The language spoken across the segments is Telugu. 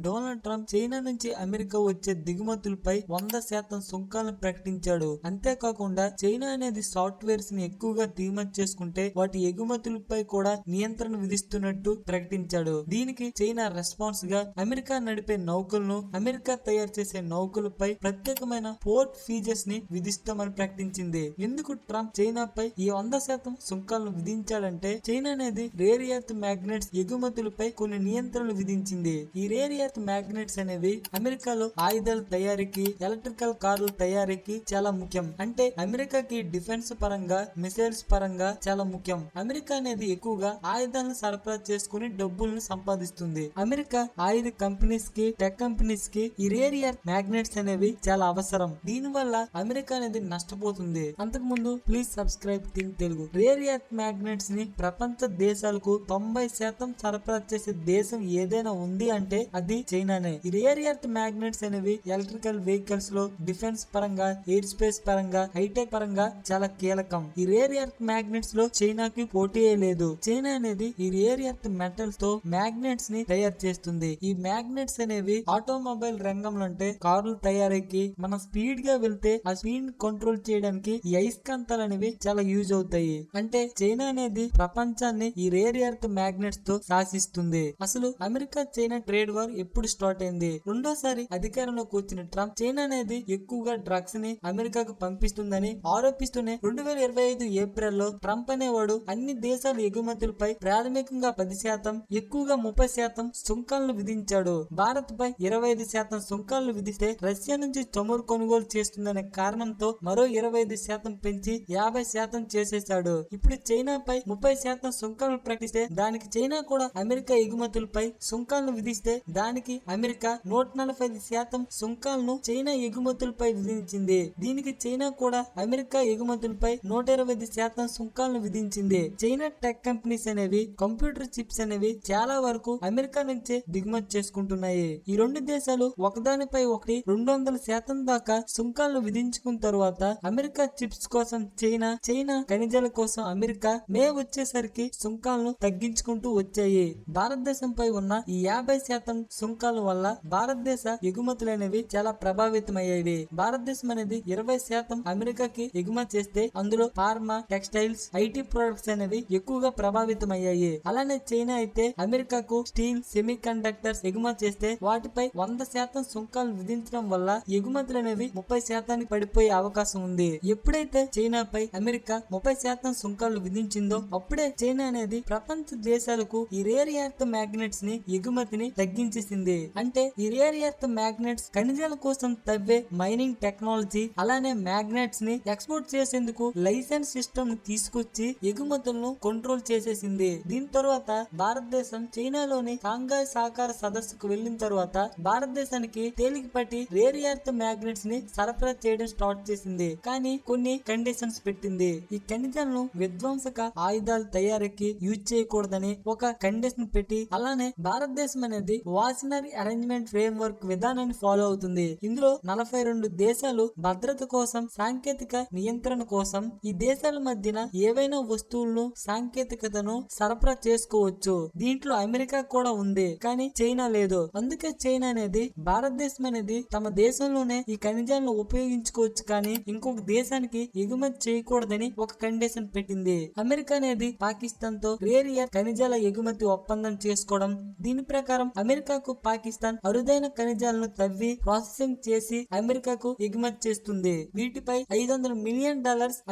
డొనాల్డ్ ట్రంప్ చైనా నుంచి అమెరికా వచ్చే దిగుమతులపై 100% సుంకాలను ప్రకటించాడు. అంతేకాకుండా చైనా అనేది సాఫ్ట్వేర్స్ ని ఎక్కువగా దిగుమతి చేసుకుంటే వాటి ఎగుమతులపై కూడా నియంత్రణ విధిస్తున్నట్టు ప్రకటించాడు. దీనికి చైనా రెస్పాన్స్ గా అమెరికా నడిపే నౌకలను, అమెరికా తయారు చేసే నౌకలపై ప్రత్యేకమైన పోర్ట్ ఫీజెస్ ని విధిస్తామని ప్రకటించింది. ఎందుకు ట్రంప్ చైనాపై ఈ 100% సుంకాలను విధించాడంటే చైనా అనేది రేర్ ఎర్త్ మ్యాగ్నెట్స్ ఎగుమతులపై కొన్ని నియంత్రణలు విధించింది. ఈ రేర్ ఎర్త్ మ్యాగ్నెట్స్ అనేవి అమెరికాలో ఆయుధాల తయారీకి, ఎలక్ట్రికల్ కార్ల తయారీకి చాలా ముఖ్యం. అంటే అమెరికాకి డిఫెన్స్ పరంగా, మిసైల్స్ పరంగా చాలా ముఖ్యం. అమెరికా అనేది ఎక్కువగా ఆయుధాలను సరఫరా చేసుకుని డబ్బులను సంపాదిస్తుంది. అమెరికా ఆయుధ కంపెనీస్ కి, టెక్ కంపెనీస్ కి ఈ రేర్ ఎర్త్ మ్యాగ్నెట్స్ అనేవి చాలా అవసరం. దీని వల్ల అమెరికా అనేది నష్టపోతుంది. అంతకు ముందు please subscribe think Telugu. Rare earth magnets ని ప్రపంచ దేశాలకు 90% సరఫరా చేసే దేశం ఏదైనా ఉంది అంటే అది చైనానే. ఈ రేర్ ఎర్త్ మ్యాగ్నెట్స్ అనేవి ఎలక్ట్రికల్ వెహికల్స్ లో, డిఫెన్స్ పరంగా, ఎయిర్ స్పేస్ పరంగా, హైటెక్ పరంగా చాలా కీలకం. ఈ రేర్ ఎర్త్ మ్యాగ్నెట్స్ లో చైనాకి పోటీయే లేదు. చైనా అనేది ఈ రేర్ ఎర్త్ మెటల్స్ తో మ్యాగ్నెట్స్ ని తయారు చేస్తుంది. ఈ మ్యాగ్నెట్స్ అనేవి ఆటోమొబైల్ రంగంలో అంటే కార్ల తయారీకి, మనం స్పీడ్ గా వెళ్తే ఆ స్పీడ్ కంట్రోల్ చేయడానికి ఈ అయస్కాంతాలు అనేవి చాలా యూజ్ అవుతాయి. అంటే చైనా అనేది ప్రపంచాన్ని ఈ రేర్ ఎర్త్ మ్యాగ్నెట్స్ తో శాసిస్తుంది. అసలు అమెరికా చైనా ట్రేడ్ వార్ ఎప్పుడు స్టార్ట్ అయింది? రెండోసారి అధికారంలోకి వచ్చిన ట్రంప్ చైనా అనేది ఎక్కువగా డ్రగ్స్ ని అమెరికాకు పంపిస్తుందని ఆరోపిస్తూనే 2025 ఏప్రిల్లో ట్రంప్ అనేవాడు అన్ని దేశాల ఎగుమతులపై ప్రాథమికంగా 10%, ఎక్కువగా 30% సుంకాలను విధించాడు. భారత్ పై 25% సుంకాలను విధిస్తే రష్యా నుంచి చమురు కొనుగోలు చేస్తుందనే కారణంతో మరో 25% పెంచి 50% చేసేశాడు. ఇప్పుడు చైనాపై 30% సుంకాలను ప్రకటిస్తే దానికి చైనా కూడా అమెరికా ఎగుమతులపై సుంకాలను విధిస్తే దానికి అమెరికా 145% సుంకాలను చైనా ఎగుమతులపై విధించింది. దీనికి చైనా కూడా అమెరికా ఎగుమతులపై 125% సుంకాలను విధించింది. చైనా టెక్ కంపెనీస్ అనేవి, కంప్యూటర్ చిప్స్ అనేవి చాలా వరకు అమెరికా నుంచే దిగుమతి చేసుకుంటున్నాయి. ఈ రెండు దేశాలు ఒకదానిపై ఒకటి 200% దాకా సుంకాలను విధించుకున్న తరువాత అమెరికా చిప్స్ కోసం చైనా, చైనా ఖనిజాల కోసం అమెరికా మే వచ్చేసరికి సుంకాలను తగ్గించుకుంటూ వచ్చాయి. భారతదేశంపై ఉన్న ఈ 50% సుంకాల వల్ల భారతదేశ ఎగుమతులు అనేవి చాలా ప్రభావితమయ్యేవి. భారతదేశం అనేది 20% అమెరికాకి ఎగుమతి చేస్తే అందులో ఫార్మా, టెక్స్టైల్స్, ఐటీ ప్రొడక్ట్స్ అనేవి ఎక్కువగా ప్రభావితమయ్యాయి. అలానే చైనా అయితే అమెరికాకు స్టీల్, సెమీ కండక్టర్స్ ఎగుమతి చేస్తే వాటిపై 100% సుంకాలు విధించడం వల్ల ఎగుమతులు అనేవి 30% పడిపోయే అవకాశం ఉంది. ఎప్పుడైతే చైనాపై అమెరికా 30% సుంకాలు విధించిందో అప్పుడే చైనా అనేది ప్రపంచ దేశాలకు ఈ రేర్ ఎర్త్ మ్యాగ్నెట్స్ ని ఎగుమతిని తగ్గించేసింది. అంటే ఈ రేర్ ఎర్త్ మ్యాగ్నెట్స్ ఖనిజాల కోసం తవ్వే మైనింగ్ టెక్నాలజీ, అలానే మ్యాగ్నెట్స్ ని ఎక్స్పోర్ట్ చేసేందుకు లైసెన్స్ సిస్టమ్ తీసుకొచ్చి ఎగుమతులను కంట్రోల్ చేసేసింది. దీని తర్వాత భారతదేశం చైనాలోని షాంఘై సహకార సదస్సుకు వెళ్లిన తర్వాత భారతదేశానికి తేలికపాటి రేర్ ఎర్త్ మ్యాగ్నెట్స్ ని సరఫరా చేయడం స్టార్ట్ చేసింది. కానీ కొన్ని కండిషన్స్ పెట్టింది. ఈ ఖనిజాలను విధ్వంసక ఆయుధాల తయారీకి యూజ్ చేయకూడదని ఒక కండిషన్ పెట్టి, అలానే భారతదేశం అనేది వాషనరీ అరేంజ్మెంట్ ఫ్రేమ్ వర్క్ విధానాన్ని ఫాలో అవుతుంది. ఇందులో 42 దేశాలు భద్రత కోసం, సాంకేతిక నియంత్రణ కోసం ఈ దేశాల మధ్యన ఏవైనా వస్తువులను, సాంకేతికతను సరఫరా చేసుకోవచ్చు. దీంట్లో అమెరికా కూడా ఉంది, కానీ చైనా లేదు. అందుకే చైనా అనేది భారతదేశం అనేది తమ దేశంలోనే ఈ ఖనిజాలను ఉపయోగించుకోవచ్చు, కానీ ఇంకొక దేశానికి ఎగుమతి చేయకూడదని ఒక కండిషన్ పెట్టింది. అమెరికా అనేది పాకిస్తాన్ తో రేర్ ఎర్త్ ఖనిజాల ఎగుమతి ఒప్పందం చేసుకోవడం. దీని ప్రకారం అమెరికాకు పాకిస్తాన్ అరుదైన ఖనిజాలను తవ్వి ప్రాసెసింగ్ చేసి అమెరికాకు ఎగుమతి చేస్తుంది. వీటిపై $500 మిలియన్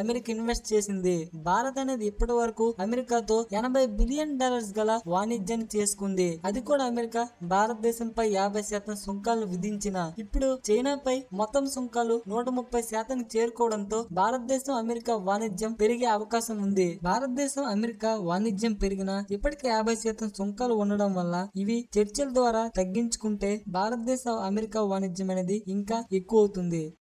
అమెరికా ఇన్వెస్ట్ చేసింది. భారత్ అనేది ఇప్పటి వరకు అమెరికాతో $80 బిలియన్ గల వాణిజ్యాన్ని చేసుకుంది. అది కూడా అమెరికా భారతదేశంపై 50% సుంకాలను విధించిన ఇప్పుడు చైనాపై మొత్తం సుంకాలు 130% చేరుకోవడంతో భారతదేశం అమెరికా వాణిజ్యం పెరిగే అవకాశం ఉంది. భారతదేశం అమెరికా వాణిజ్యం పెరిగినా ఇప్పటికే 50% సుంకాలు ఉండడం వల్ల ఇవి చర్చల ద్వారా తగ్గించుకుంటే భారతదేశ అమెరికా వాణిజ్యం అనేది ఇంకా ఎక్కువ అవుతుంది.